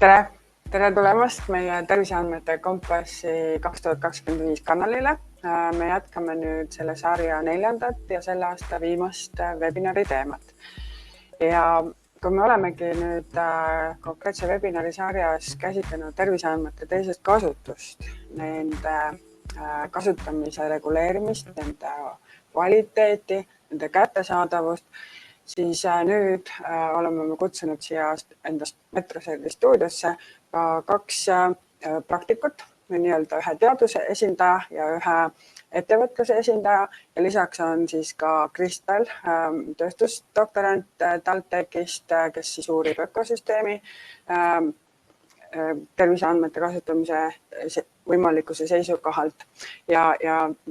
Tere tulemast meie terviseandmete kompassi 2025 kanalile. Me jätkame nüüd selle sarja 4. ja selle aasta viimast webinari teemat. Ja kui me olemegi nüüd konkreetse webinari sarjas käsitlenud terviseandmete teisest kasutust, nende kasutamise reguleerimist, nende kvaliteeti, nende kättesaadavust, siis nüüd oleme me kutsunud siia endast Metroservi stuudiosse ka 2 praktikut, nii-öelda ühe teaduse esindaja ja ühe ettevõtluse esindaja. Ja lisaks on siis ka Kristel, tööstusdoktorant TalTechist, kes siis uurib ökosüsteemi terviseandmete kasutamise võimalikkuse seisukohalt. Ja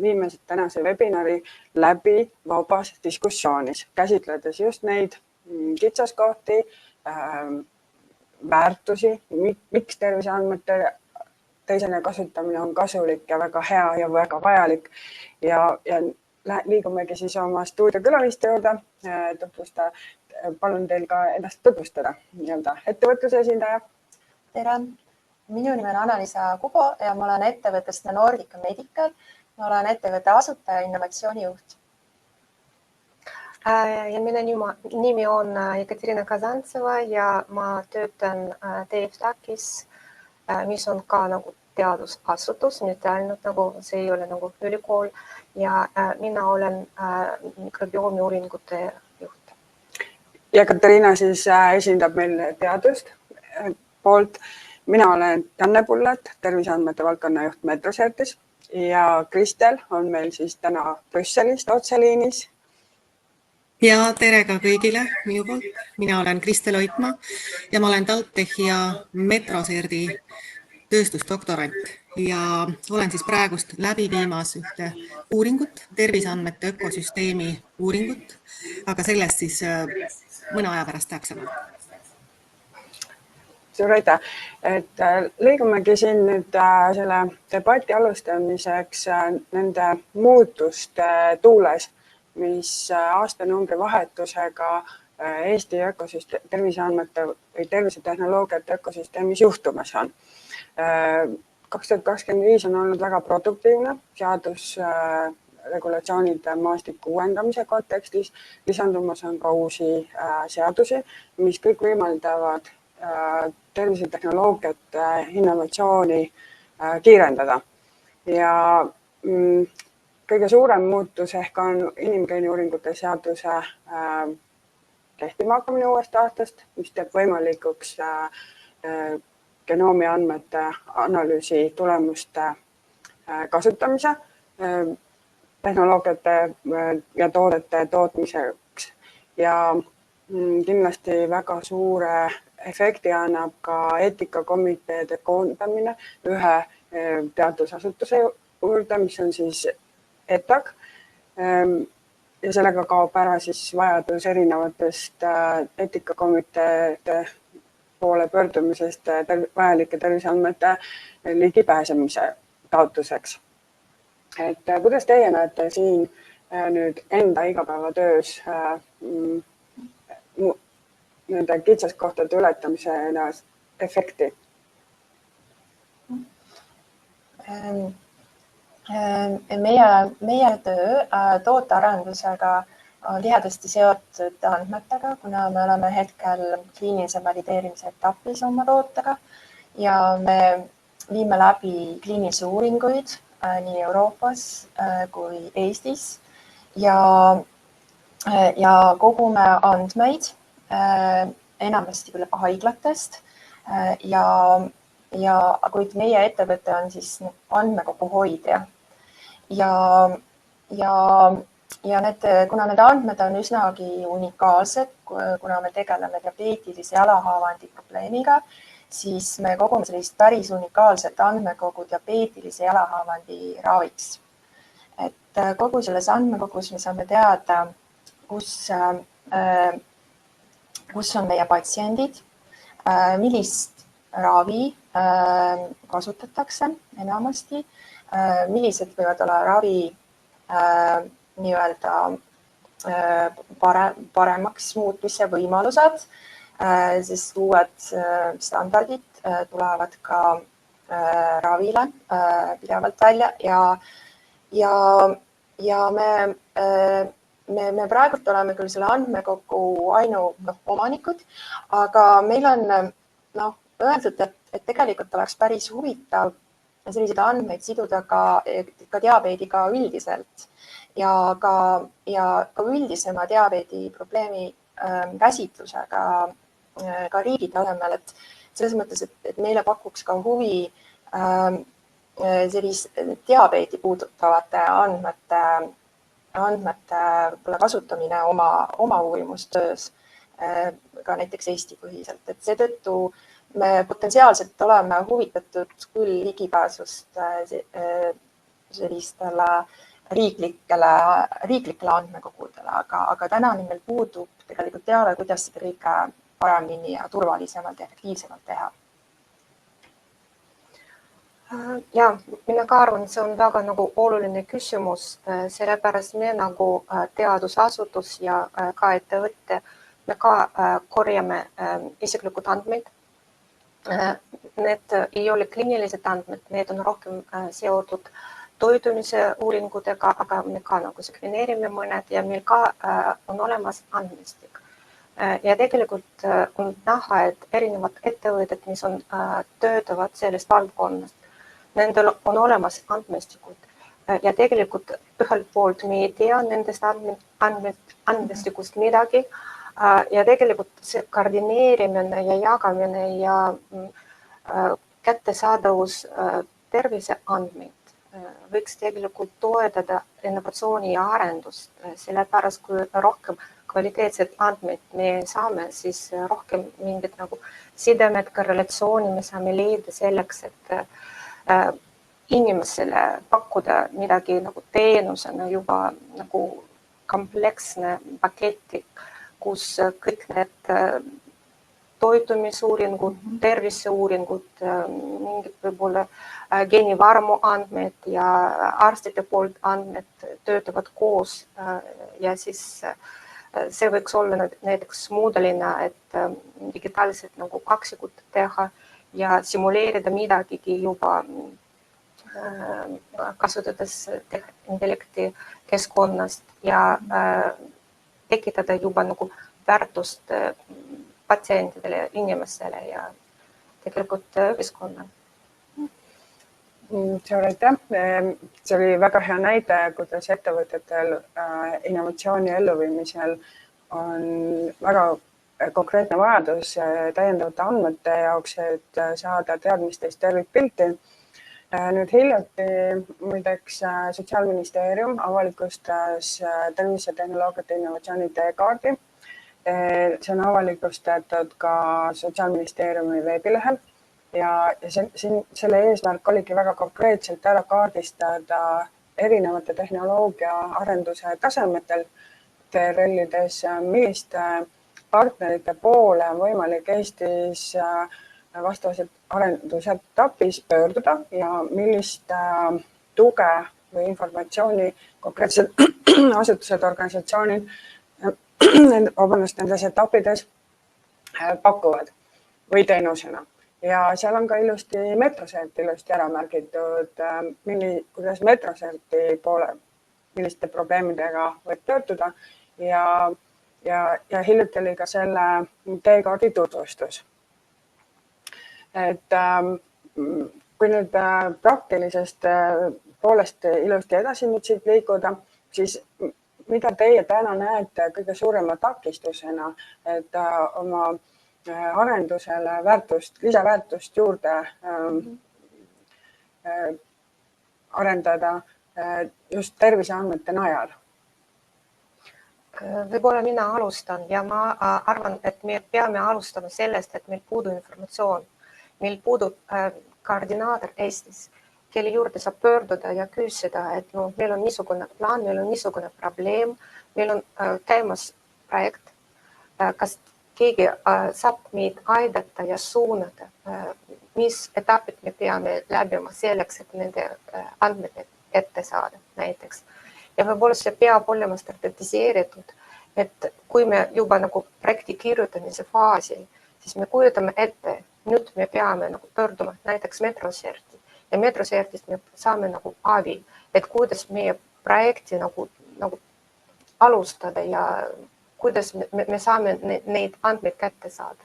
viime tänase webinari läbi vabas diskussioonis, käsitledes just neid kitsaskohti, väärtusi, miks terviseandmete teisene kasutamine on kasulik ja väga hea ja väga vajalik. Ja liigumegi siis oma stuudiokülaliste juurde. Palun teil ka ennast tutvustada, ettevõtluse esindaja. Tere! Minu nimi on Anna-Liisa Kubo ja ma olen ettevõttest Nordica Medical. Ma olen ettevõtte asutaja ja innovatsioonijuht. Ja minu nimi on Ekaterina Kazantseva ja ma töötan TFTACis, mis on ka nagu teadusasutus, mitte ainult nagu see ei ole nagu ülikool ja mina olen mikrobiomi uuringute juht. Ja Kateriina siis esindab meil teadust poolt. Mina olen Janne Pullat, terviseandmete valdkonna juht Metroservis ja Kristel on meil siis täna Brüsselist otseliinis. Ja tere ka kõigile minu poolt. Mina olen Kristel Oitmaa ja ma olen TalTechi ja Metroservi tööstusdoktorant ja olen siis praegust läbi viimas ühte uuringut, terviseandmete ökosüsteemi uuringut, aga sellest siis mõne aja pärast täpsemalt. Suur aitäh, et liigumegi siin nüüd selle debati alustamiseks nende muutuste tuules, mis aastanumbri vahetusega Eesti terviseandmete või tervisetehnoloogiate ökosüsteemis juhtumas on. 2025 on olnud väga produktiivne seadusregulatsioonide maastiku uuendamise kontekstis. Lisandumas on ka uusi seadusi, mis kõik võimaldavad tervisetehnoloogiate innovatsiooni kiirendada. Ja kõige suurem muutus ehk on inimgeeniuuringute seaduse kehtima hakkamine uuest aastast, mis teeb võimalikuks genoomi andmete analüüsi tulemuste kasutamise tehnoloogiate ja toodete tootmiseks. Ja kindlasti väga suure efekti annab ka eetikakomiteede koondamine ühe teadusasutuse juurde, mis on siis ETAG. Ja sellega kaob ära siis vajadus erinevatest eetikakomiteede poole pöördumisest vajalike terviseandmete ligipääsemise taotluseks. Et kuidas teie näete siin nüüd enda igapäevatöös nende kitsaskohtade ületamise efekti? Meie töö tootearendusega on tihedasti seotud andmetega, kuna me oleme hetkel kliinilise valideerimise etapis oma tootega ja me viime läbi kliinilisi uuringuid nii Euroopas kui Eestis ja kogume andmeid enamasti küll haiglatest kuid meie ettevõte on siis andmekogu hoidja. Kuna need andmed on üsnagi unikaalsed, kuna me tegeleme diabeetilise jalahaavandi probleemiga, siis me kogume sellist päris unikaalset andmekogu diabeetilise jalahaavandi raviks. Et kogu selles andmekogus me saame teada, kus on meie patsiendid, millist ravi kasutatakse enamasti, millised võivad olla ravi nii-öelda paremaks muutmise võimalused siis uued standardid tulevad ka ravile pidevalt välja ja me praegult oleme küll selle andmekogu omanikud, aga meil on öeldud, et tegelikult oleks päris huvitav selliseid andmeid siduda ka diabeediga üldiselt ja ka üldisema diabeedi probleemi käsitlusega ka riigi tasemel, et selles mõttes, et meile pakuks ka huvi diabeedi puudutavate andmete kasutamine oma uurimustöös ka näiteks Eesti põhiselt, et seetõttu me potentsiaalselt oleme huvitatud küll ligipääsust sellistele riiklikele andmekogudele, aga tänani meil puudub tegelikult teave, kuidas seda kõike paremini ja turvalisemalt ja efektiivsemalt teha. Ja mina ka arvan, see on väga oluline küsimus, sellepärast me teadusasutus ja ka ettevõtte, me ka korjame isiklikud andmeid. Need ei ole kliinilised andmed, need on rohkem seotud toitumise uuringutega, aga me ka sekveneerime mõned ja meil ka on olemas andmestik. Ja tegelikult on näha, et erinevad ettevõtted, mis töötavad sellest valdkonnast, nendel on olemas andmestikud ja tegelikult ühelt poolt me ei tea nendest andmestikust midagi ja tegelikult see koordineerimine ja jagamine ja kättesaadavus terviseandmeid võiks tegelikult toetada innovatsiooni ja arendust, sellepärast kui rohkem kvaliteetset andmeid me saame, siis rohkem mingid sidemed, korrelatsiooni me saame leida selleks, et inimesele pakkuda midagi teenusena juba kompleksne paketti, kus kõik need toitumisuuringud, terviseuuringud, mingid võib-olla geenivarmu andmed ja arstide poolt andmed töötavad koos ja siis see võiks olla näiteks mudeline, et digitaalselt kaksikut teha ja simuleerida midagigi juba kasutades intellekti keskkonnast ja tekitada juba väärtust patsientidele, inimestele ja tegelikult ühiskonnale. Suur aitäh! See oli väga hea näide, kuidas ettevõtetel innovatsiooni elluviimisel on väga konkreetne vajadus täiendavate andmete jaoks, et saada teadmistest tervikpilti. Nüüd hiljuti muideks Sotsiaalministeerium avalikustas tervisetehnoloogiate innovatsiooni teekaardi. See on avalikustatud ka Sotsiaalministeeriumi veebilehel ja selle eesmärk oligi väga konkreetselt ära kaardistada erinevate tehnoloogia arenduse tasemetel TRL-ides, milliste partnerite poole on võimalik Eestis vastavas arendusetapis pöörduda ja millist tuge või informatsiooni konkreetsed asutused, organisatsioonid nendes etappides pakuvad või teenusena. Ja seal on ka ilusti Metrosert ära märgitud, kuidas Metroserti poole, milliste probleemidega võib töötuda ja hiljuti oli ka selle teekaardi tutvustus. Et kui nüüd praktilisest poolest ilusti edasi nüüd siit liikuda, siis mida teie täna näete kõige suurema takistusena, et oma arendusele lisaväärtust juurde arendada just terviseandmete najal? Võib-olla mina alustan ja ma arvan, et me peame alustama sellest, et meil puudub informatsioon. Meil puudub koordinaator Eestis, kelle juurde saab pöörduda ja küsida, et meil on niisugune plaan, meil on niisugune probleem, meil on käimas projekt, kas keegi saab meid aidata ja suunata, mis etapid me peame läbima selleks, et nende andmed ette saada näiteks. Ja võib-olla see peab olema standardiseeritud et kui me juba nagu projekti kirjutamise faasi, siis me kujutame ette, nüüd me peame nagu pöörduma näiteks metroserti ja metrosertist me saame nagu abi, et kuidas meie projekti nagu alustada ja kuidas me saame neid andmeid kätte saada.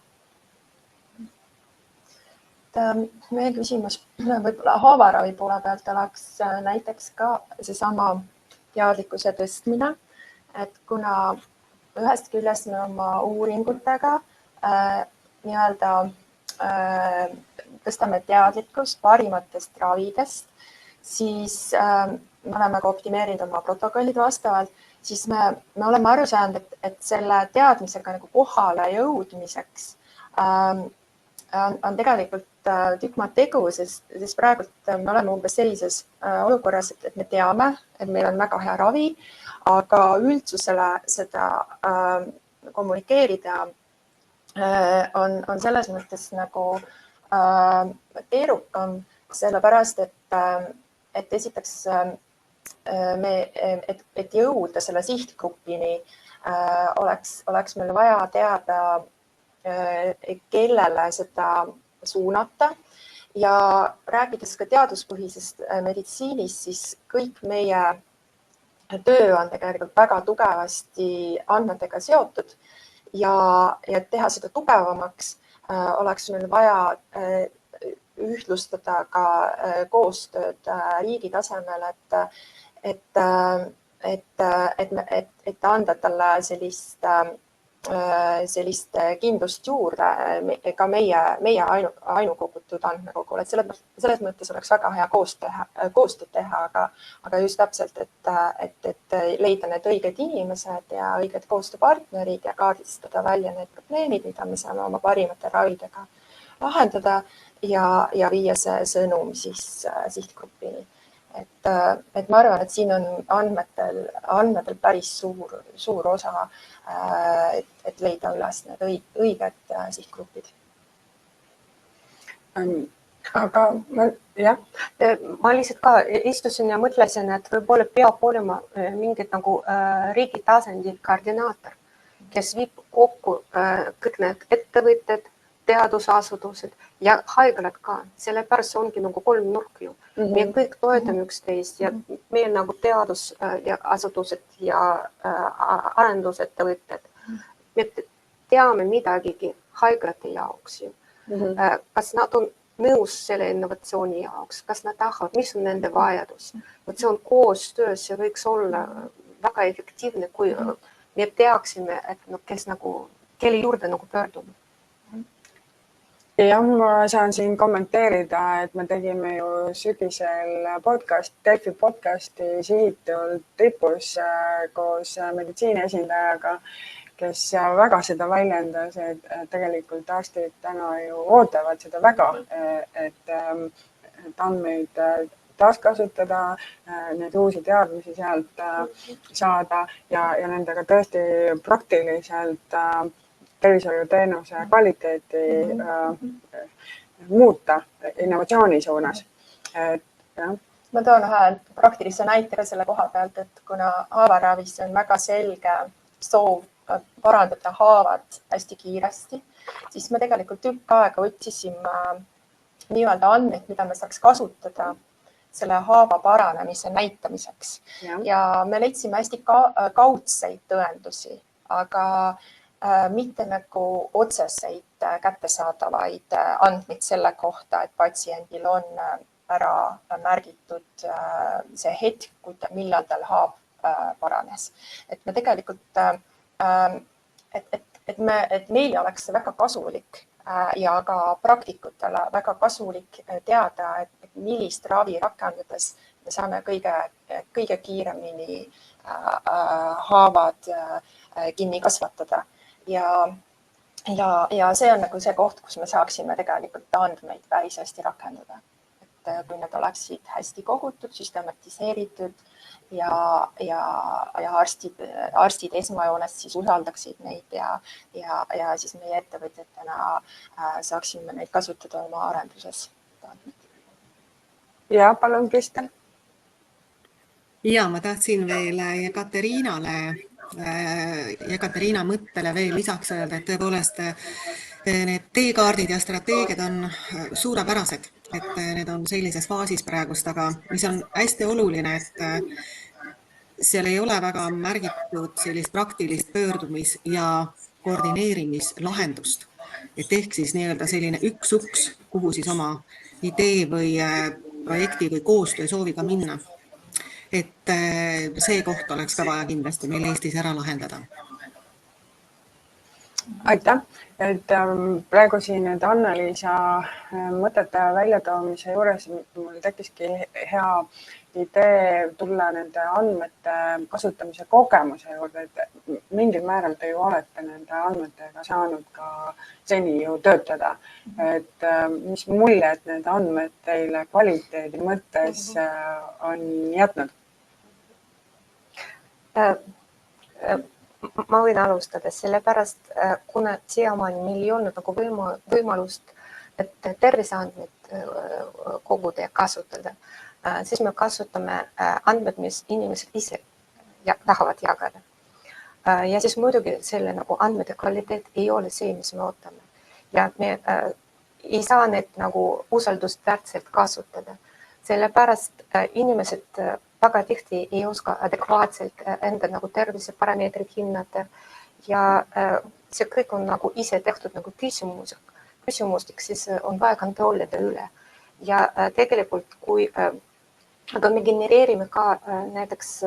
Meie küsimus võib-olla haavaravi poole pealt oleks näiteks ka seesama teadlikkuse tõstmine, et kuna ühest küljest me oma uuringutega nii-öelda tõstame teadlikkust parimatest ravidest, siis me oleme ka optimeerinud oma protokollid vastavalt, siis me oleme aru saanud, et selle teadmisega nagu kohale jõudmiseks on tegelikult tükk maad tegu, sest praegult me oleme umbes sellises olukorras, et me teame, et meil on väga hea ravi, aga üldsusele seda kommunikeerida on selles mõttes nagu keerukam, sellepärast, et esiteks et jõuda selle sihtgrupini oleks meil vaja teada, kellele seda suunata ja rääkides ka teaduspõhisest meditsiinist, siis kõik meie töö on tegelikult väga tugevasti andmetega seotud ja teha seda tugevamaks oleks meil vaja ühtlustada ka koostööd riigi tasemel, et anda talle sellist kindlust juurde ka meie ainukogutud andmekogul, et selles mõttes oleks väga hea koostööd teha, aga just täpselt, et leida need õiged inimesed ja õiged koostööpartnerid ja kaardistada välja need probleemid, mida me saame oma parimate ravidega lahendada ja viia see sõnum siis sihtgrupini. Et ma arvan, et siin on andmetel päris suur osa, et leida üles need õiged sihtgrupid. Aga jah. Ma lihtsalt ka istusin ja mõtlesin, et võib-olla peab olema mingid nagu riigi tasandil koordinaator, kes viib kokku kõik need ettevõtted, teadusasutused ja haiglad ka. Sellepärast see ongi nagu kolmnurk ju. Me kõik toetame üksteist ja meil nagu teadusasutused ja arendusettevõtted. Me teame midagigi haiglate jaoks ju. Kas nad on nõus selle innovatsiooni jaoks, kas nad tahavad, mis on nende vajadus. See on koostöö, see võiks olla väga efektiivne, kui me teaksime, et kes nagu, kelle juurde nagu pöördume. Ja ma saan siin kommenteerida, et me tegime ju sügisel Delfi podcasti Sihitult tipus koos meditsiini esindajaga, kes väga seda väljendas, et tegelikult arstid täna ju ootavad seda väga, et andmeid taaskasutada, neid uusi teadmisi sealt saada ja nendega tõesti praktiliselt tervishoiuteenuse kvaliteeti muuta innovatsiooni suunas. Ma toon ühe praktilise näite selle koha pealt, et kuna haavaravis on väga selge soov parandada haavad hästi kiiresti, siis me tegelikult tükk aega otsisime nii-öelda andmeid, mida me saaks kasutada selle haava paranemise näitamiseks. Ja me leidsime hästi kaudseid tõendusi, aga mitte nagu otseseid kättesaadavaid andmeid selle kohta, et patsiendil on ära märgitud see hetk, millal tal haav paranes. Et me tegelikult, et meile oleks see väga kasulik ja ka praktikutele väga kasulik teada, et millist ravi rakendades me saame kõige kiiremini haavad kinni kasvatada. Ja see on nagu see koht, kus me saaksime tegelikult andmeid päris hästi rakendada. Et kui need oleksid hästi kogutud, süstematiseeritud ja arstid esmajoones siis usaldaksid neid ja siis meie ettevõtjatena saaksime neid kasutada oma arenduses. Ja, palun, Kristel. Ja ma tahtsin veel Katariinale Ekaterina mõttele veel lisaks öelda, et tõepoolest need teekaardid ja strateegiad on suurepärased, et need on sellises faasis praegust, aga mis on hästi oluline, et seal ei ole väga märgitud sellist praktilist pöördumis- ja koordineerimislahendust. Et ehk siis nii-öelda selline üks uks, kuhu siis oma idee või projekti või koostöö sooviga minna. Et see koht oleks ka vaja kindlasti meil Eestis ära lahendada. Aitäh, et praegu siin nüüd Anna-Liisa mõtete väljatoomise juures mul tekkiski hea idee tulla nende andmete kasutamise kogemuse juurde, et mingil määral te ju olete nende andmetega saanud ka seni ju töötada. Et mis mulje, et need andmed teile kvaliteedi mõttes on jätnud? Ma võin alustada sellepärast, kuna siiamaani meil ei olnud nagu võimalust, et terviseandmeid koguda ja kasutada, siis me kasutame andmed, mis inimesed ise tahavad jagada. Ja siis muidugi selle nagu andmete kvaliteet ei ole see, mis me ootame. Ja me ei saa need nagu usaldusväärselt kasutada. Sellepärast inimesed väga tihti ei oska adekvaatselt enda nagu terviseparameetrid hinnata ja see kõik on nagu ise tehtud nagu küsimustik, siis on vaja kontrollida üle. Ja tegelikult aga me genereerime ka näiteks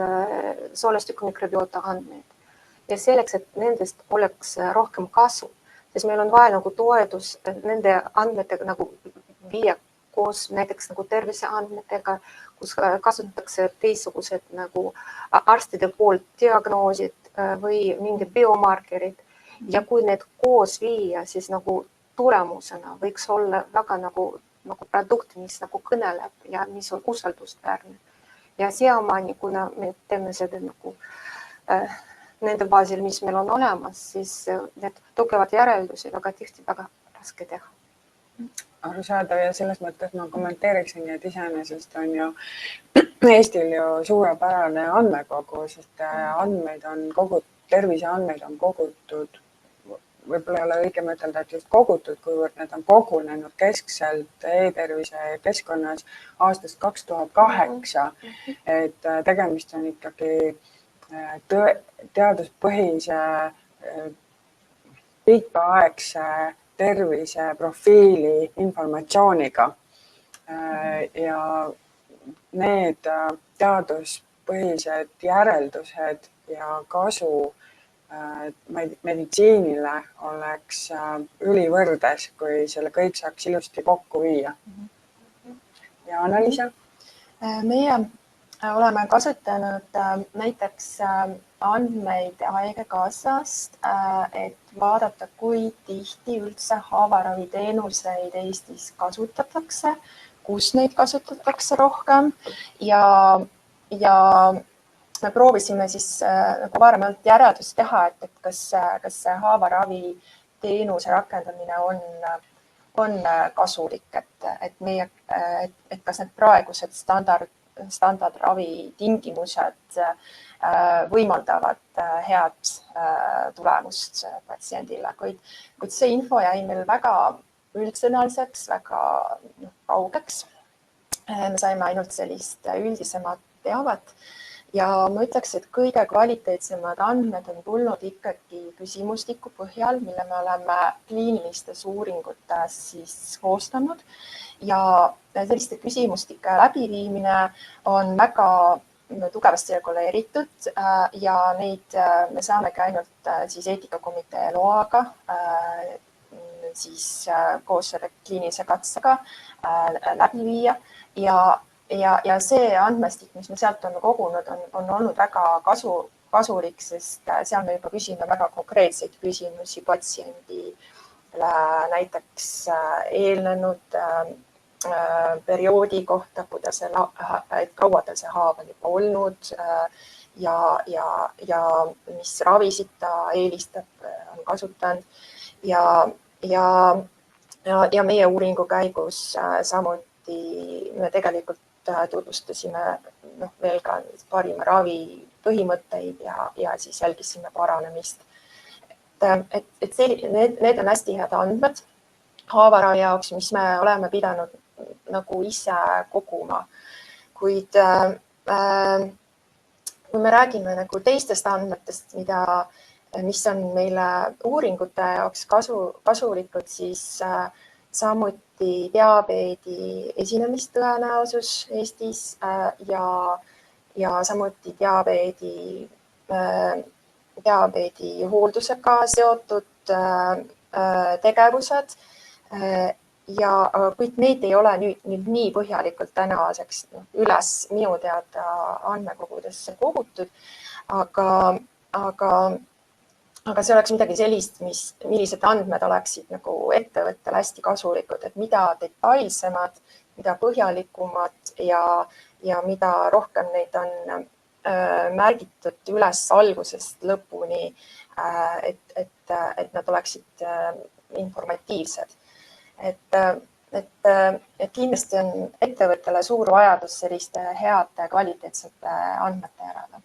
soolestiku mikrobiota andmeid ja selleks, et nendest oleks rohkem kasu, siis meil on vaja nagu toetus nende andmetega nagu viia koos näiteks nagu terviseandmetega, kus kasutatakse teistsugused nagu arstide poolt diagnoosid või mingid biomarkerid. Ja kui need koos viia, siis nagu tulemusena võiks olla väga nagu produkt, mis nagu kõneleb ja mis on usaldusväärne. Ja siiamaani, kuna me teeme seda nagu nende baasil, mis meil on olemas, siis need tugevad järeldusi väga tihti väga raske teha. Arusaadav ja selles mõttes ma kommenteeriksingi, et iseenesest on ju Eestil ju suurepärane andmekogu, sest andmeid on terviseandmeid on kogutud, võib-olla ei ole õigem ütelda, et just kogutud, kuivõrd need on kogunenud keskselt e-tervise keskkonnas aastast 2008, et tegemist on ikkagi teaduspõhise pikaaegse terviseprofiili informatsiooniga ja need teaduspõhised järeldused ja kasu meditsiinile oleks ülivõrdes, kui selle kõik saaks ilusti kokku viia. Ja Anna-Liisa? Meie oleme kasutanud näiteks andmeid Haigekassast, et vaadata, kui tihti üldse haavaraviteenuseid Eestis kasutatakse, kus neid kasutatakse rohkem ja me proovisime siis nagu varemalt järeldust teha, et kas see haavaravi teenuse rakendamine on kasulik, et kas need praegused standardravi tingimused võimaldavad head tulemust patsiendile, kuid see info jäi meil väga üldsõnaliseks, väga kaugeks. Me saime ainult sellist üldisemat teavet ja ma ütleks, et kõige kvaliteetsemad andmed on tulnud ikkagi küsimustiku põhjal, mille me oleme kliinilistes uuringutes siis koostanud ja selliste küsimustike läbiviimine on väga tugevasti reguleeritud ja neid me saamegi ainult siis eetikakomitee loaga siis koos selle kliinilise katsega läbi viia ja see andmestik, mis me sealt on kogunud, on olnud väga kasulik, sest seal me juba küsime väga konkreetseid küsimusi patsiendile, näiteks eelnenud perioodi kohta, kaua tal see haav on juba olnud ja mis ravisid ta eelistab, on kasutanud ja meie uuringu käigus samuti me tegelikult tutvustasime veel ka parima ravi põhimõtteid ja siis jälgisime paranemist. Need on hästi head andmed haavaravi jaoks, mis me oleme pidanud nagu ise koguma. Kuid kui me räägime nagu teistest andmetest, mis on meile uuringute jaoks kasulikud, siis samuti diabeedi esinemistõenäosus Eestis ja samuti diabeedi hooldusega seotud tegevused ja kõik neid ei ole nüüd nii põhjalikult tänaseks üles minu teada andmekogudesse kogutud, aga see oleks midagi sellist, millised andmed oleksid nagu ettevõttele hästi kasulikud, et mida detailsemad, mida põhjalikumad ja mida rohkem neid on märgitud üles algusest lõpuni, et nad oleksid informatiivsed. Et kindlasti on ettevõttele suur vajadus selliste heade kvaliteetsete andmete järele.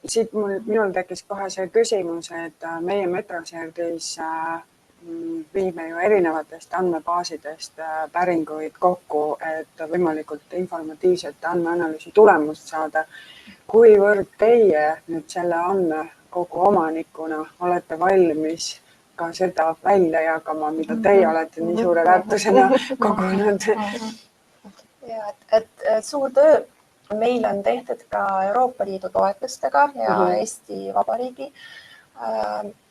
Siit minul tekkis kohe see küsimus, et meie Metroserdis viime ju erinevatest andmebaasidest päringuid kokku, et võimalikult informatiivset andmeanalüüsi tulemust saada. Kuivõrd teie nüüd selle andmekogu omanikuna olete valmis ka seda välja jagama, mida teie olete nii suure väärtusena kogunud? Ja, et suur töö meil on tehtud ka Euroopa Liidu toetustega ja Eesti Vabariigi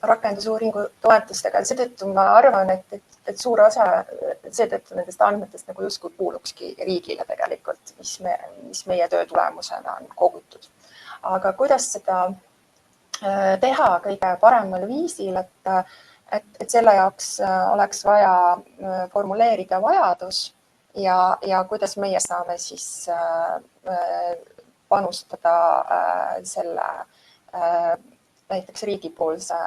rakendusuuringu toetustega. Seetõttu ma arvan, et suur osa seetõttu nendest andmetest nagu justkui kuulukski riigile tegelikult, mis meie töö tulemusena on kogutud. Aga kuidas seda teha kõige paremal viisil, et selle jaoks oleks vaja formuleerida vajadus ja kuidas meie saame siis panustada selle näiteks riigipoolse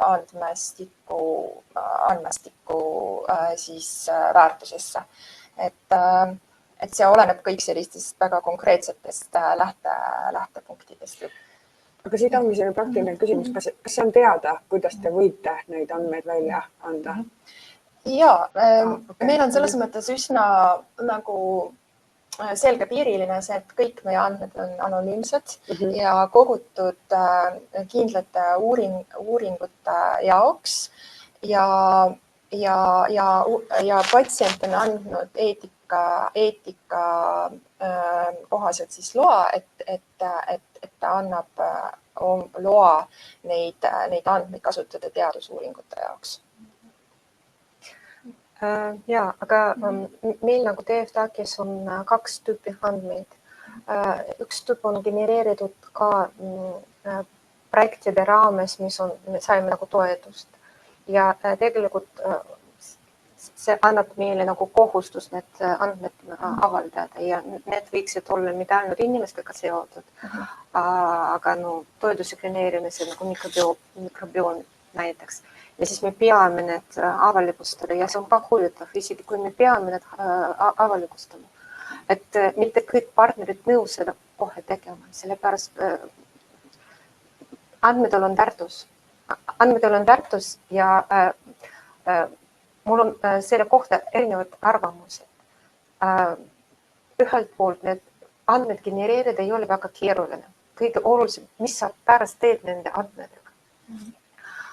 andmestiku siis väärtusesse. Et see oleneb kõik sellistest väga konkreetsetest lähtepunktidest. Aga siit ongi selline praktiline küsimus, kas see on teada, kuidas te võite neid andmeid välja anda? Ja, meil on selles mõttes üsna nagu selgepiiriline see, et kõik meie andmed on anonüümsed ja kogutud kindlate uuringute jaoks ja patsient on andnud eetika kohaselt siis loa, et ta annab loa neid andmeid kasutada teadusuuringute jaoks. Ja, aga meil nagu TFTAC-is on 2 tüüpi andmeid. Üks tüüp on genereeritud ka projektide raames, me saime nagu toetust. Ja tegelikult see annab meile nagu kohustus need andmed avaldada ja need võiksid olla mitte ainult inimestega seotud, aga toiduse genereerimise nagu mikrobiom näiteks. Ja siis me peame need avalikustada ja see on ka huvitav, isegi kui me peame need avalikustama. Et mitte kõik partnerid nõus seda kohe tegema, sellepärast andmedel on väärtus. Andmedel on väärtus ja mul on selle kohta erinevad arvamused. Ühelt poolt need andmed genereerida ei ole väga keeruline. Kõige olulisem, mis sa pärast teed nende andmedega.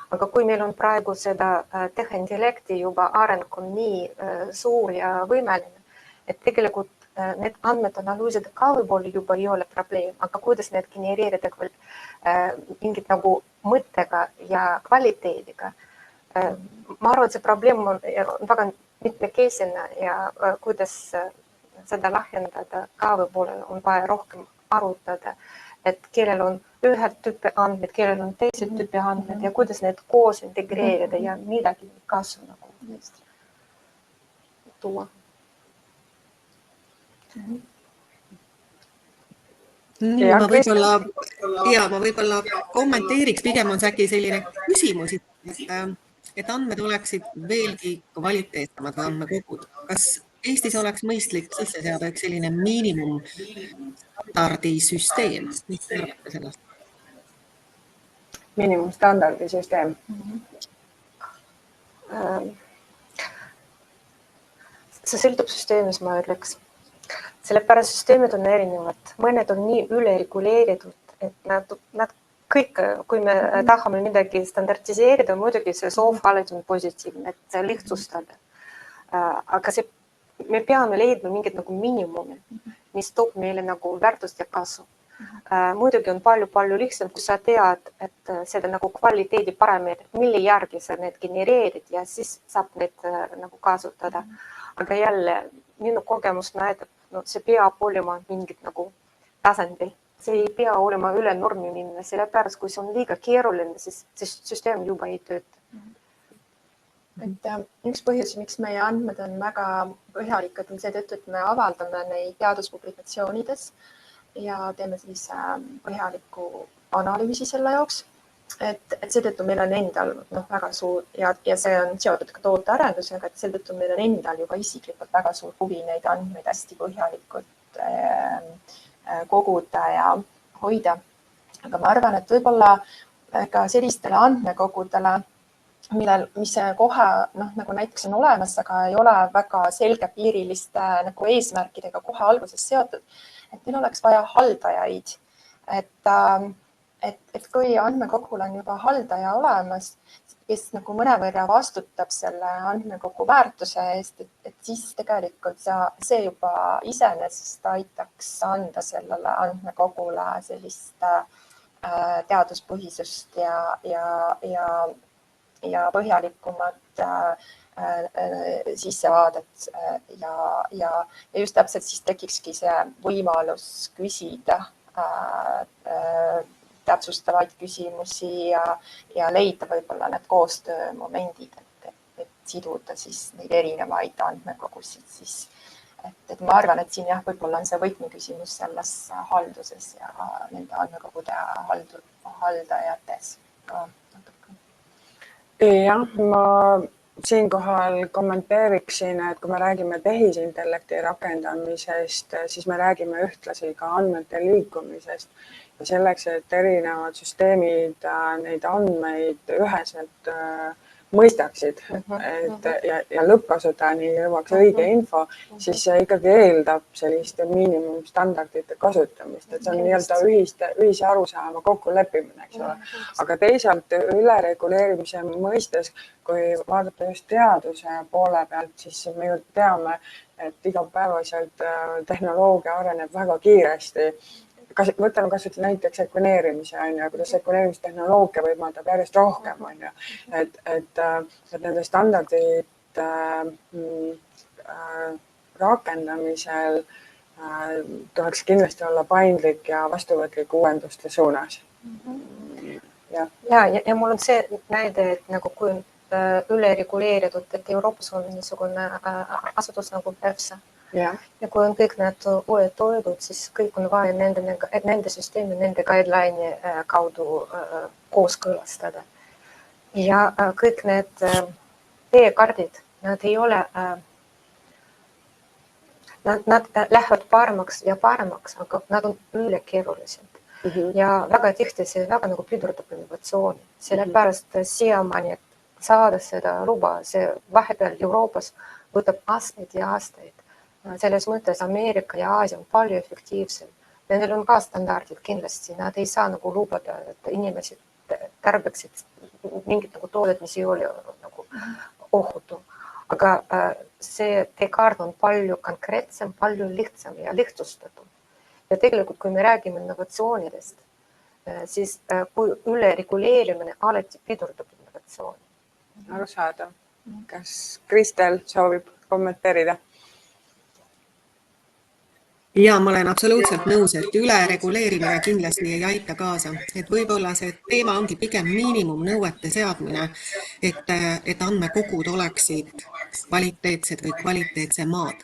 Aga kui meil on praegu seda tehisintellekti juba areng on nii suur ja võimeline, et tegelikult need andmed analüüsida ka võib-olla juba ei ole probleem, aga kuidas need genereerida mingit nagu mõttega ja kvaliteediga. Ma arvan, et see probleem on väga mitmekesine ja kuidas seda lahendada ka võib-olla on vaja rohkem arutada, et kellel on ühed tüüpi andmed, kellel on teised tüüpi andmed ja kuidas need koos integreerida ja midagi kasu nagu tuua. Ma võib-olla kommenteeriks, pigem on see äkki selline küsimus, et andmed oleksid veelgi kvaliteetsemad andmekogud. Kas Eestis oleks mõistlik sisse seada üks selline miinimumstandardisüsteem. Mis te arvate sellest? Miinimumstandardisüsteem. See sõltub süsteemis, ma ütleks. Sellepärast süsteemid on erinevad. Mõned on nii ülereguleeritud, et nad kõik, kui me tahame midagi standardiseerida, muidugi see soov alati on positiivne, et lihtsustada. Aga me peame leidma mingid nagu miinimumi, mis toob meile nagu väärtust ja kasu. Muidugi on palju lihtsam, kui sa tead, et seda nagu kvaliteedi parameetrit, mille järgi sa need genereerid ja siis saab need nagu kasutada. Aga jälle minu kogemus näitab, see peab olema mingid nagu tasandil. See ei pea olema üle normi minna, sellepärast kui see on liiga keeruline, siis süsteem juba ei tööta. Et üks põhjus, miks meie andmed on väga põhjalikud, on seetõttu, et me avaldame neid teaduspublikatsioonides ja teeme siis põhjaliku analüüsi selle jaoks. Et seetõttu meil on endal väga suur ja see on seotud ka tootearendusega, et seetõttu meil on endal juba isiklikult väga suur huvi neid andmeid hästi põhjalikult koguda ja hoida. Aga ma arvan, et võib-olla ka sellistele andmekogudele, mis kohe nagu näiteks on olemas, aga ei ole väga selgepiiriliste nagu eesmärkidega kohe alguses seotud, et meil oleks vaja haldajaid. Et kui andmekogul on juba haldaja olemas, kes nagu mõnevõrra vastutab selle andmekogu väärtuse eest, et siis tegelikult see juba iseenesest aitaks anda sellele andmekogule sellist teaduspõhisust ja põhjalikumat sissevaadet ja just täpselt siis tekikski see võimalus küsida täpsustavaid küsimusi ja leida võib-olla need koostöömomendid, et siduda siis neid erinevaid andmekogusid siis. Et ma arvan, et siin võib-olla on see võtmeküsimus selles halduses ja nende andmekogude haldajates ka natuke. Jah, ma siinkohal kommenteeriksin, et kui me räägime tehisintellekti rakendamisest, siis me räägime ühtlasi ka andmete liikumisest. Ja selleks, et erinevad süsteemid neid andmeid üheselt mõistaksid ja lõppkasutajani jõuaks õige info, siis see ikkagi eeldab selliste miinimumstandardite kasutamist, et see on nii-öelda ühise arusaama kokkuleppimine, eks ole. Aga teisalt ülereguleerimise mõistes, kui vaadata just teaduse poole pealt, siis me ju teame, et igapäevaselt tehnoloogia areneb väga kiiresti. Võtame kas näiteks sekveneerimise, kuidas sekveneerimistehnoloogia võimaldab järjest rohkem, et nende standardid rakendamisel tuleks kindlasti olla paindlik ja vastuvõtlik uuenduste suunas. Ja mul on see näide, et nagu kui on üle reguleeritud, et Euroopas on niisugune asutus nagu EFSA. Ja kui on kõik need uued toidud, siis kõik on vaja nende süsteemi, nende guideline'i kaudu kooskõlastada. Ja kõik need teekaardid, nad ei ole, nad lähevad paremaks ja paremaks, aga nad on ülekeerulised. Ja väga tihti see väga nagu pidurdab innovatsiooni. Sellepärast siiamaani, et saada seda luba, see vahepeal Euroopas võtab aastaid ja aastaid. Selles mõttes Ameerika ja Aasia on palju efektiivsem. Nendel on ka standardid kindlasti. Nad ei saa nagu lubada, et inimesed tarbeksid mingid nagu toodet, mis ei ole nagu ohutu. Aga see teekaart on palju konkreetsem, palju lihtsam ja lihtsustatud. Ja tegelikult, kui me räägime innovatsioonidest, siis kui ülereguleerimine alati pidurdab innovatsiooni. Arusaadav. Kas Kristel soovib kommenteerida? Ja ma olen absoluutselt nõus, et ülereguleerimine kindlasti ei aita kaasa. Et võib-olla see teema ongi pigem miinimumnõuete seadmine, et andmekogud oleksid kvaliteetsed või kvaliteetsemad.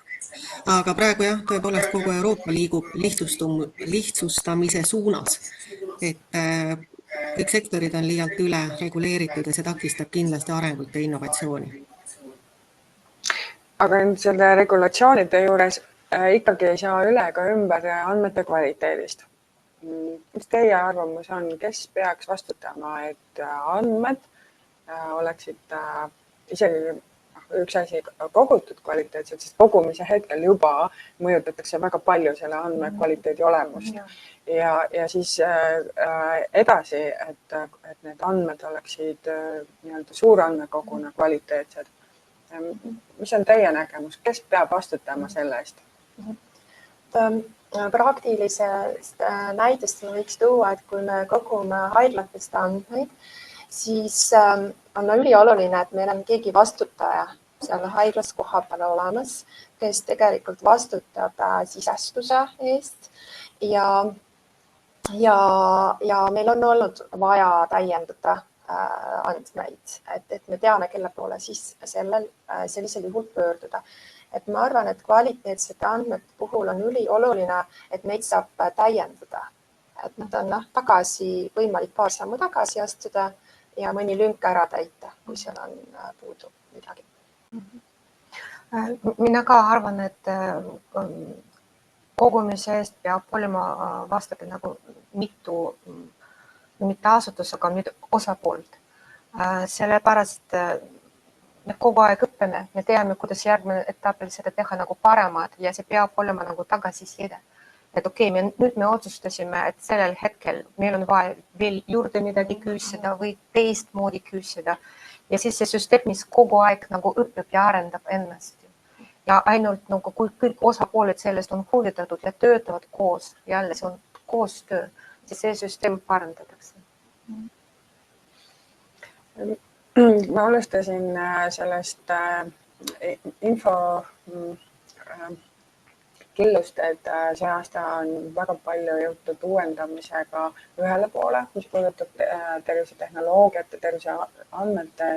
Aga praegu tõepoolest kogu Euroopa liigub lihtsustamise suunas, et kõik sektorid on liialt üle reguleeritud ja see takistab kindlasti arengut ja innovatsiooni. aga nüüd selle regulatsioonide juures ikkagi ei saa üle ega ümber andmete kvaliteedist. Mis teie arvamus on, kes peaks vastutama, et andmed oleksid isegi üks asi kogutud kvaliteetselt, sest kogumise hetkel juba mõjutatakse väga palju selle andme kvaliteedi olemust. Ja siis edasi, et need andmed oleksid nii-öelda suurandmekoguna kvaliteetsed. Mis on teie nägemus, kes peab vastutama selle eest? Praktilisest näidest võiks tuua, et kui me kogume haiglatest andmeid, siis on ülioluline, et meil on keegi vastutaja seal haiglas koha peal olemas, kes tegelikult vastutab sisestuse eest ja meil on olnud vaja täiendada andmeid, et me teame, kelle poole siis sellisel juhul pöörduda. Et ma arvan, et kvaliteetsete andmete puhul on ülioluline, et neid saab täiendada. Et nad on võimalik paar sammu tagasi astuda ja mõni lünk ära täita, kui seal on puudu midagi. Mina ka arvan, et kogumise eest peab olema vastatud nagu mitte asutus, aga mitu osapoolt. Sellepärast me kogu aeg õppime, me teame, kuidas järgmine etapil seda teha nagu paremad ja see peab olema nagu tagasiside. Et okei, nüüd me otsustasime, et sellel hetkel meil on vaja veel juurde midagi küsida või teistmoodi küsida. Ja siis see süsteem, mis kogu aeg nagu õpib ja arendab ennast. Ja ainult nagu kui kõik osapooled sellest on huvitatud ja töötavad koos, jälle see on koostöö, siis see süsteem parandatakse. Ma alustasin sellest info killust, et see aasta on väga palju jõutud uuendamisega ühele poole, mis puudutab tervisetehnoloogiat ja terviseandmete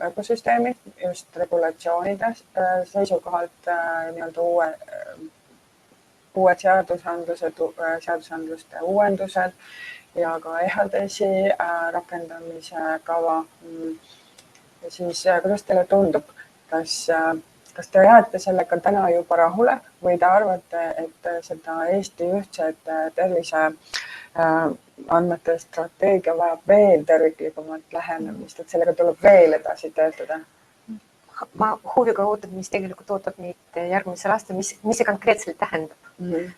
ökosüsteemi, just regulatsioonide seisukohalt nii-öelda uued seadusandluste uuendused ja ka EHDS-i rakendamise kava. Siis kuidas teile tundub, kas te jääte sellega täna juba rahule või te arvate, et seda Eesti ühtset tervise andmete strateegia vajab veel terviklikumat lähenemist, et sellega tuleb veel edasi töötada? Ma huviga ootan, mis tegelikult ootab meid järgmisel aastal, mis see konkreetselt tähendab.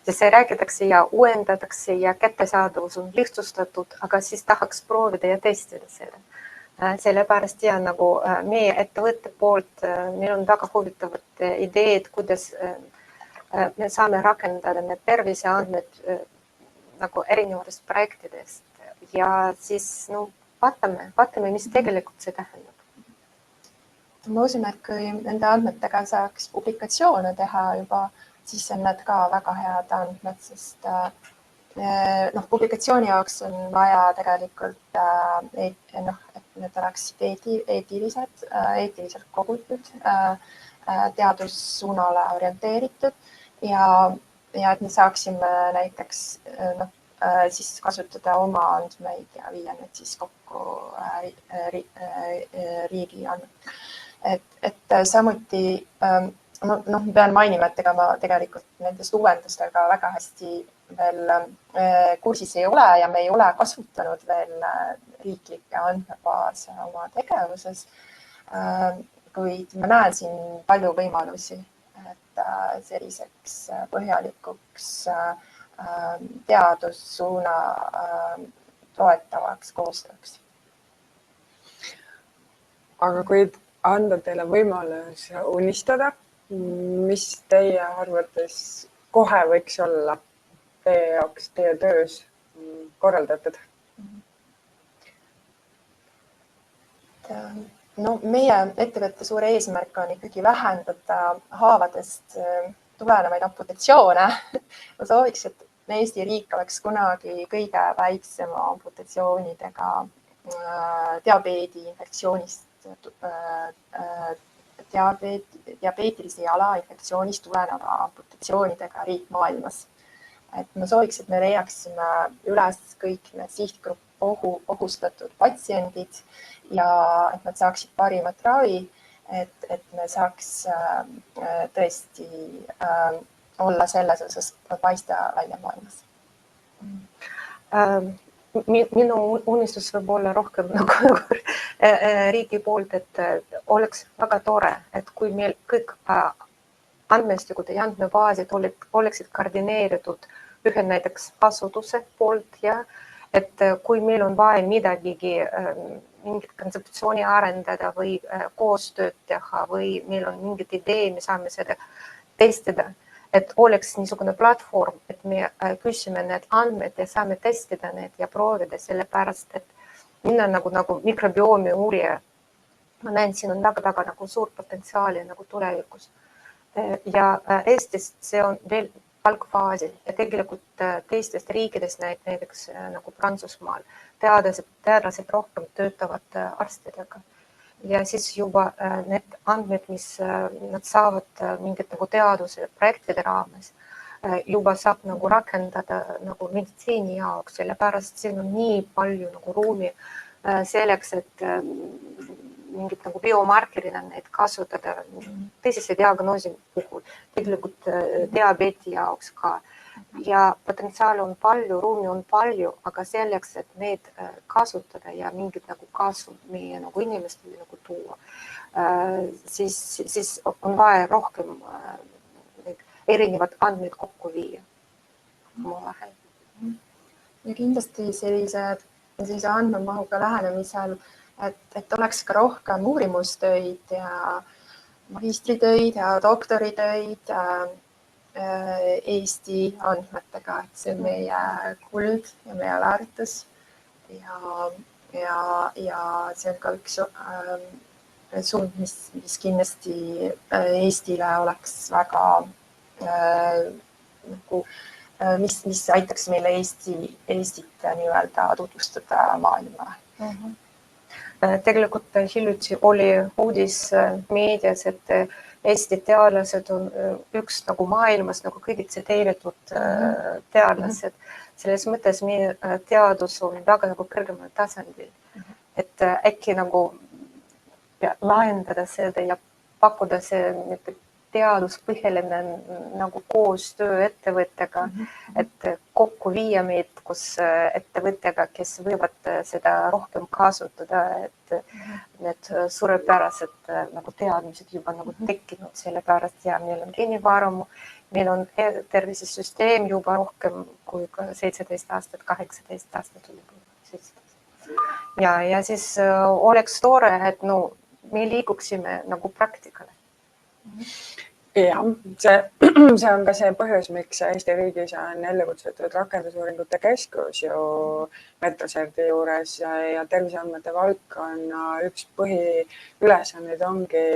Sest see räägitakse ja uuendatakse ja kättesaadavus on lihtsustatud, aga siis tahaks proovida ja testida seda. Sellepärast ja nagu meie ettevõtte poolt meil on väga huvitavad ideed, kuidas me saame rakendada need terviseandmed nagu erinevatest projektidest ja siis vaatame, mis tegelikult see tähendab. Ma usun, et kui nende andmetega saaks publikatsioone teha juba, siis on need ka väga head andmed, sest publikatsiooni jaoks on vaja tegelikult, et need oleksid eetiliselt kogutud, teadussuunale orienteeritud ja et me saaksime näiteks siis kasutada oma andmeid ja viia need siis kokku riigi andmed. Et samuti ma pean mainima, et ega ma tegelikult nendest uuendustega väga hästi veel kursis ei ole ja me ei ole kasutanud veel riiklikke andmebaase oma tegevuses, kuid ma näen siin palju võimalusi, et selliseks põhjalikuks teadussuuna toetavaks koostööks. Aga kui anda teile võimalus unistada, mis teie arvates kohe võiks olla teie jaoks, teie töös korraldatud? Meie ettevõtte suur eesmärk on ikkagi vähendada haavadest tulenevaid amputatsioone. Ma sooviks, et Eesti riik oleks kunagi kõige väiksema amputatsioonidega diabeedi infektsioonist, diabeetilise jalainfektsioonist tuleneva amputatsioonidega riik maailmas. Et ma sooviks, et me leiaksime üles kõik need sihtgrupp ohustatud patsiendid ja et nad saaksid parimat ravi et me saaks tõesti olla selles osas paista välja maailmas. Minu unistus võib olla rohkem nagu riigi poolt, et oleks väga tore, et kui meil kõik andmestikud ja andmebaasid oleksid koordineeritud ühe näiteks asutuse poolt ja et kui meil on vaja midagigi, mingit kontseptsiooni arendada või koostööd teha või meil on mingid idee, me saame seda testida, et oleks niisugune platvorm, et me küsime need andmed ja saame testida need ja proovida sellepärast, et mina nagu mikrobiomi uurija, ma näen, siin on väga nagu suur potentsiaali nagu tulevikus. Ja Eestis see on veel algfaasil ja tegelikult teistest riikidest näiteks nagu Prantsusmaal teadlased rohkem töötavad arstidega. Ja siis juba need andmed, mis nad saavad mingit nagu teaduse projektide raames, juba saab nagu rakendada nagu meditsiini jaoks, sellepärast siin on nii palju nagu ruumi selleks, et mingit nagu biomarkerina neid kasutada tõsise diagnoosi puhul, tegelikult diabeeti jaoks ka. Ja potentsiaali on palju, ruumi on palju, aga selleks, et neid kasutada ja mingit nagu kasu meie nagu inimestele nagu tuua, siis on vaja rohkem erinevad andmed kokku viia omavahel. Ja kindlasti sellise andmemahuga lähenemisel, et oleks ka rohkem uurimustöid ja magistritöid ja doktoritöid Eesti andmetega, et see on meie kuld ja meie väärtus ja see on ka üks suund, mis kindlasti Eestile oleks väga nagu, mis aitaks meile Eestit nii-öelda tutvustada maailmale. Tegelikult hiljuti oli uudis meedias, et Eesti teadlased on üks nagu maailmas nagu kõige tsiteeritud teadlased. Selles mõttes meie teadus on väga nagu kõrgemal tasandil. Et äkki nagu lahendada seda ja pakkuda see teaduspõhjaline nagu koostöö ettevõttega, et kokku viia meid kus ettevõttega, kes võivad seda rohkem kasutada, et need suurepärased nagu teadmised juba nagu tekkinud sellepärast ja meil on geenivaramu, meil on tervisesüsteem juba rohkem kui 17 aastat, 18 aastat oli 17. Ja siis oleks tore, et me liiguksime nagu praktikale. Ja, see on ka see põhjus, miks Eesti riigis on ellu kutsutud rakendusuuringute keskus ju Metroserti juures ja terviseandmete valdkonna üks põhiülesandeid ongi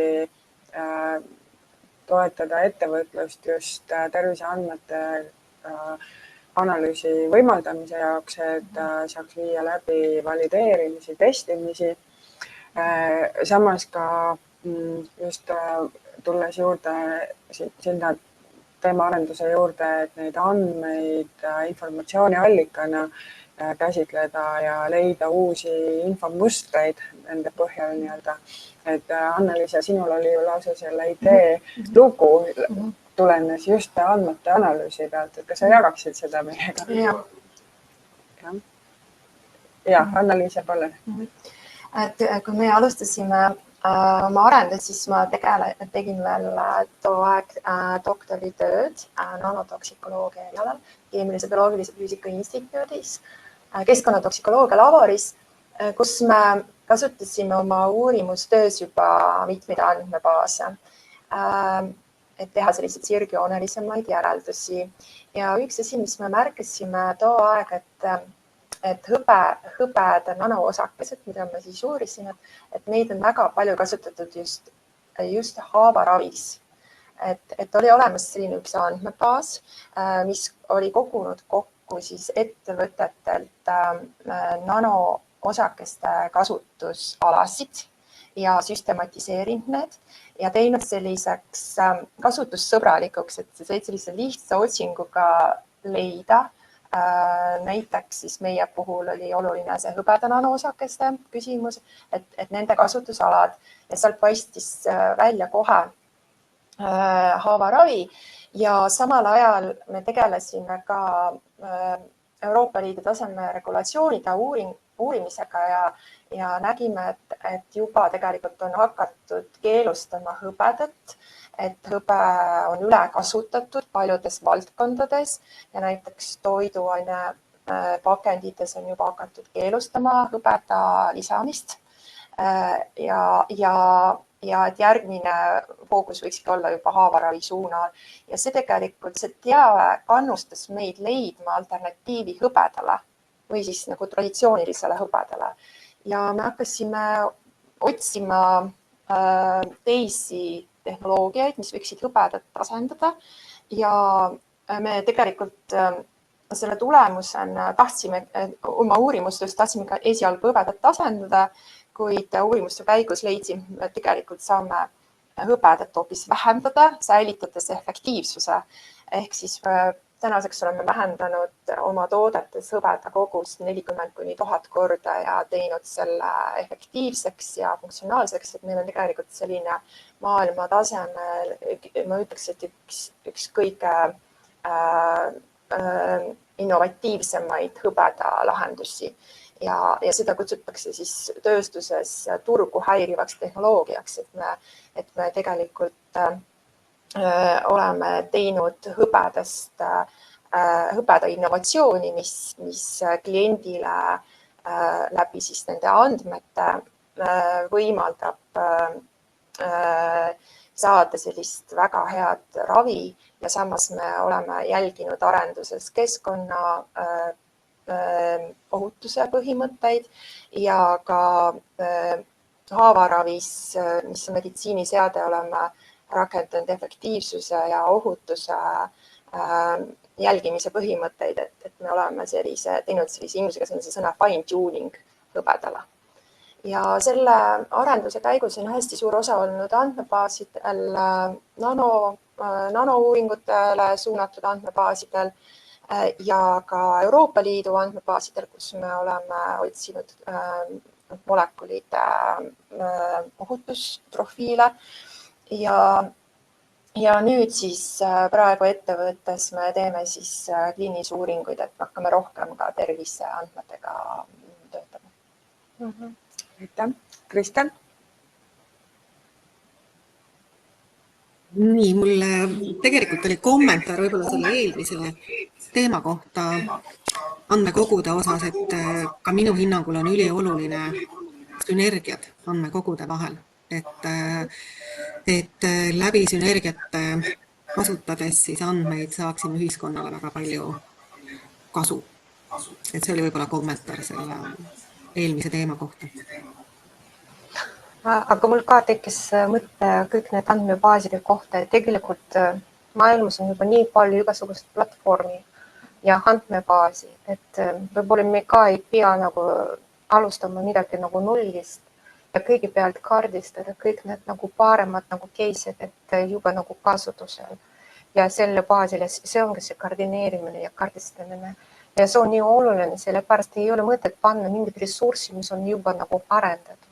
toetada ettevõtlust just terviseandmete analüüsi võimaldamise jaoks, et saaks viia läbi valideerimisi, testimisi. Samas ka just tulles juurde sinna teemaarenduse juurde, et neid andmeid informatsiooniallikana käsitleda ja leida uusi infomustreid nende põhjal nii-öelda. Et Anneliis, sinul oli ju lausa selle idee lugu tulenes just andmete analüüsi pealt, et kas sa jagaksid seda meiega? Ja, Anneliis, palun. Et kui me alustasime oma arendus, siis ma tegin veel too aeg doktoritööd nanotoksikoloogия erialal Keemilise bioloogilise füüsika instituudis, keskkonnatoksikoloogia laboris, kus me kasutasime oma uurimustöös juba mitmeid andmebaase, et teha selliseid sirgjoonelisemaid järeldusi. Ja üks asi, mis me märkasime too aeg, et hõbeda nanoosakesed, mida me siis uurisin, et neid on väga palju kasutatud just haavaravis. Et oli olemas selline üks andmebaas, mis oli kogunud kokku siis ettevõtetelt nanoosakeste kasutusalasid ja süstematiseerinud need ja teinud selliseks kasutussõbralikuks, et sa said sellise lihtsa otsinguga leida Näiteks siis meie puhul oli oluline see hõbeda nanoosakeste küsimus, et nende kasutusalad ja sealt paistis välja kohe haavaravi ja samal ajal me tegelesime ka Euroopa Liidu taseme regulatsioonide uurimisega ja nägime, et juba tegelikult on hakatud keelustama hõbedat, et hõbe on üle kasutatud paljudes valdkondades ja näiteks toiduaine pakendites on juba hakatud keelustama hõbeda lisamist ja et järgmine fookus võikski olla juba haavaravi suunal ja see tegelikult, see teave kannustas meid leidma alternatiivi hõbedale või siis nagu traditsioonilisele hõbedale ja me hakkasime otsima teisi tehnoloogiaid, mis võiksid hõbedat asendada ja me tegelikult selle tulemusena oma uurimustest tahtsime ka esialgu hõbedat asendada, kuid uurimuste käigus leidsime, et tegelikult saame hõbedat hoopis vähendada, säilitades efektiivsuse. Ehk siis tänaseks oleme vähendanud oma toodetes hõbeda kogust 40–1000 korda ja teinud selle efektiivseks ja funktsionaalseks, et meil on tegelikult selline maailma tasemel, ma ütleks, et üks kõige innovatiivsemaid hõbeda lahendusi ja seda kutsutakse siis tööstuses turgu häirivaks tehnoloogiaks, et me tegelikult oleme teinud hõbeda innovatsiooni, mis kliendile läbi siis nende andmete võimaldab saada sellist väga head ravi ja samas me oleme jälginud arenduses keskkonna ohutuse põhimõtteid ja ka haavaravis, mis on meditsiiniseade, oleme rakendanud efektiivsuse ja ohutuse jälgimise põhimõtteid, et me oleme teinud sellise inglise keeles on see sõna fine tuning hõbedale. Ja selle arenduse käigus on hästi suur osa olnud andmebaasidel, nanouuringutele suunatud andmebaasidel ja ka Euroopa Liidu andmebaasidel, kus me oleme otsinud molekulide ohutusprofiile ja nüüd siis praegu ettevõttes me teeme siis kliinilisi uuringuid, et hakkame rohkem ka terviseandmetega töötama. Aitäh. Kristel? Nii, mul tegelikult oli kommentaar võib-olla selle eelmise teema kohta andmekogude osas, et ka minu hinnangul on ülioluline sünergiad andmekogude vahel, et läbi sünergiate kasutades siis andmeid saaksime ühiskonnale väga palju kasu. Et see oli võib-olla kommentaar selle eelmise teema kohta. Aga mul ka tekkis mõte kõik need andmebaaside kohta, et tegelikult maailmas on juba nii palju igasugust platvormi ja andmebaasi, et võib-olla me ka ei pea nagu alustama midagi nagu nullist ja kõigepealt kaardistada kõik need nagu paremad nagu case'id, et juba nagu kasutusel ja selle baasil ja see ongi see koordineerimine ja kaardistamine. Ja see on nii oluline, sellepärast ei ole mõtet panna mingit ressurssi, mis on juba nagu arendatud.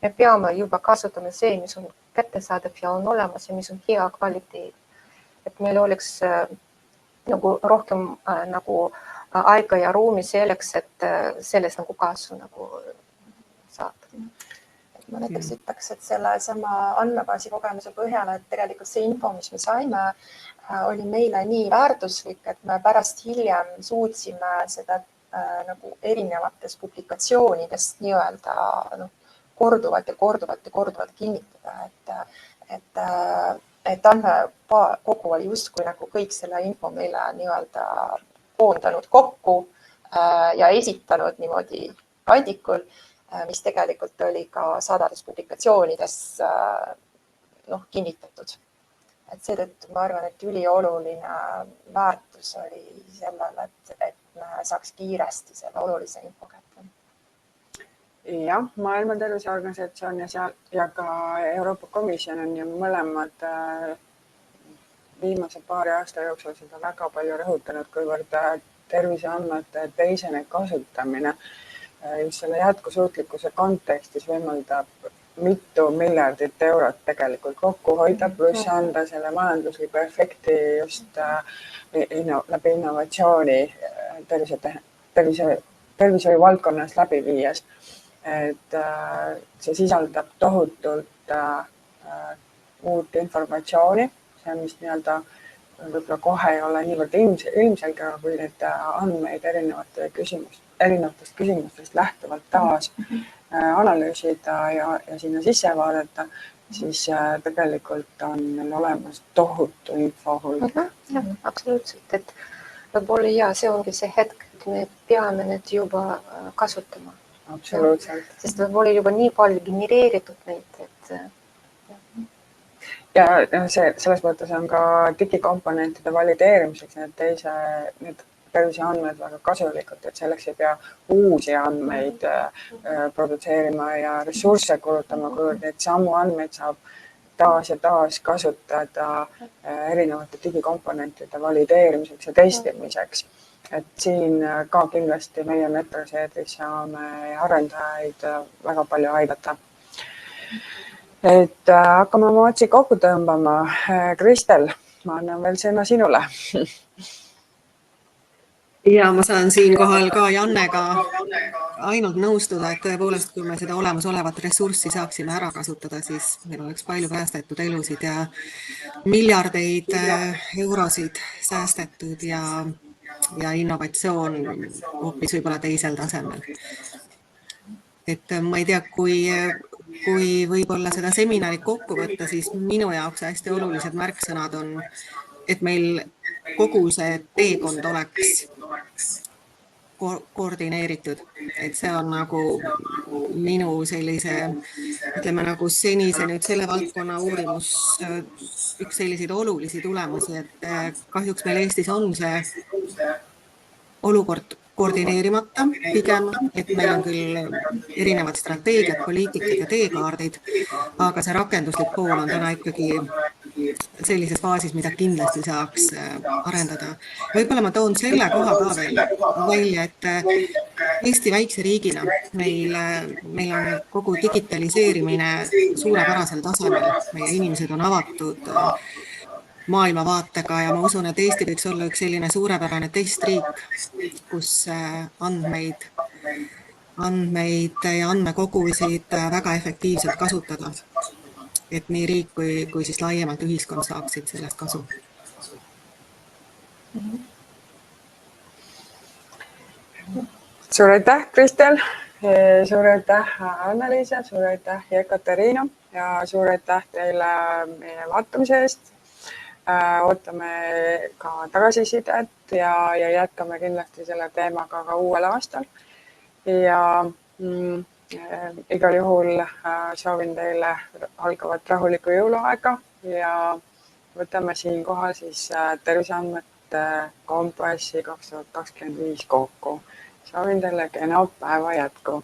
Me peame juba kasutama see, mis on kättesaadav ja on olemas ja mis on hea kvaliteet. Et meil oleks nagu rohkem nagu aega ja ruumi selleks, et sellest nagu kasu nagu saada. Ma näiteks ütleks, et selle sama andmebaasi kogemuse põhjal, et tegelikult see info, mis me saime, oli meile nii väärtuslik, et me pärast hiljem suutsime seda nagu erinevates publikatsioonidest nii-öelda korduvalt kinnitada, et andmekogu oli justkui nagu kõik selle info meile nii-öelda koondanud kokku ja esitanud niimoodi kandikul, mis tegelikult oli ka sadades publikatsioonides kinnitatud. Et seetõttu ma arvan, et ülioluline väärtus oli sellele, et me saaks kiiresti selle olulise info kätte. Jah, Maailma Terviseorganisatsioon ja ka Euroopa Komisjon on ju mõlemad viimase paari aasta jooksul seda väga palju rõhutanud, kuivõrd terviseandmete teisene kasutamine just selle jätkusuutlikkuse kontekstis võimaldab mitu miljardit eurot tegelikult kokku hoida, pluss anda selle majandusliku efekti just läbi innovatsiooni tervishoiu valdkonnas läbi viies. Et see sisaldab tohutult uut informatsiooni, see mis nii-öelda võib-olla kohe ei ole niivõrd ilmselge, kui neid andmeid erinevatest küsimustest lähtuvalt taas analüüsida ja sinna sisse vaadata, siis tegelikult on meil olemas tohutu infohulk. Jah, absoluutselt, et võib-olla see ongi see hetk, et me peame need juba kasutama. Absoluutselt. Sest võib-olla juba nii palju genereeritud neid, et ja selles mõttes on ka digikomponentide valideerimiseks need terviseandmed väga kasulikud, et selleks ei pea uusi andmeid produtseerima ja ressursse kulutama, kuivõrd neid samu andmeid saab taas ja taas kasutada erinevate digikomponentide valideerimiseks ja testimiseks. Et siin ka kindlasti meie Metroseedris saame arendajaid väga palju aidata. Et hakkame oma otsi kokku tõmbama. Kristel, ma annan veel sõna sinule. Ja ma saan siinkohal ka Jannega ainult nõustuda, et tõepoolest, kui me seda olemasolevat ressurssi saaksime ära kasutada, siis meil oleks palju päästetud elusid ja miljardeid eurosid säästetud ja innovatsioon hoopis võib-olla teisel tasemel. Et ma ei tea, kui võib-olla seda seminari kokku võtta, siis minu jaoks hästi olulised märksõnad on, et meil kogu see teekond oleks koordineeritud, et see on nagu minu sellise, ütleme nagu senise nüüd selle valdkonna uurimus üks selliseid olulisi tulemusi, et kahjuks meil Eestis on see olukord koordineerimata pigem, et meil on küll erinevad strateegiad, poliitikad ja teekaardid, aga see rakenduslik pool on täna ikkagi sellises faasis, mida kindlasti saaks arendada. Võib-olla ma toon selle koha ka veel välja, et Eesti väikse riigina meil on kogu digitaliseerimine suurepärasel tasemel. Meie inimesed on avatud maailmavaatega ja ma usun, et Eesti võiks olla üks selline suurepärane testriik, kus andmeid ja andmekogusid väga efektiivselt kasutada. Et nii riik kui siis laiemalt ühiskond saaksid sellest kasu. Suur aitäh, Kristel, suur aitäh, Anna-Liisa, suur aitäh, Jekaterina ja suur aitäh teile meie vaatamise eest. Ootame ka tagasisidet ja jätkame kindlasti selle teemaga ka uuel aastal. Ja igal juhul soovin teile algavat rahulikku jõuluaega ja võtame siin kohal siis terviseandmete kompassi 2025 kokku. Soovin teile kena päeva jätku.